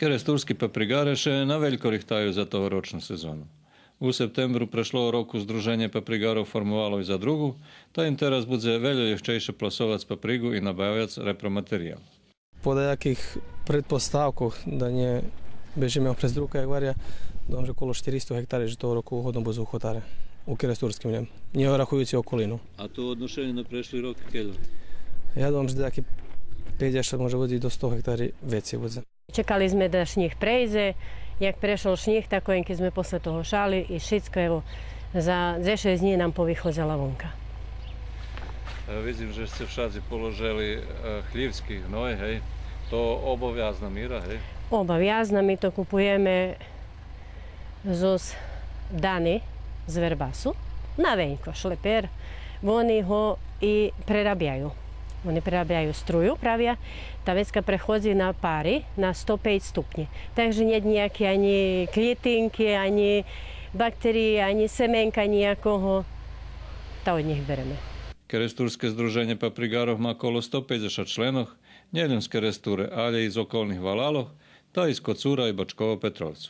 Keresturski paprigare še na veliko rihtajú za tohoročnú sezónu. U septembru prešlo roku Združenje paprigarov formovalo i za drugu, ta im teraz bude veľa ľahčejšie plasovať paprigu i nabavljati repromaterijal. Po nejakých predpostavkoch, da ne bežíme prez druga hektarja, dom že okolo 400 hektara, že toho roku uhodno bude uhotare u Keresturskim njem, nije rachujući okolinu. A to odnošenje na prešli rok keľo? Ja dom, že taký 50 može bude do 100 hektari veći bude. Čekali sme da šnih prejde, jak prešol šnih, tako keď sme posle toho šali i všetko, evo, za 6 dní nám povychodzela vonka. Vidím, že ste všade položili chlívsky hnoj, hej? To obaviazna mira, hej? Obaviazna, my to kupujeme zos Dani z Verbasu, na venko, šleper. Oni ho i prerabljaju. Oni prerabljaju struju, pravia. Ta vecka prehodzi na pari na 105 stupnji. Takže nie nejaké ani kljetinky, ani bakterije, ani semenka nijakoho. Ta od njih bereme. Keresturske združenje paprigarov má okolo 150 členov, nielen z Keresture, ale i z okolných Valalov, ta iz Kocúra i Bačkovo Petrovcu.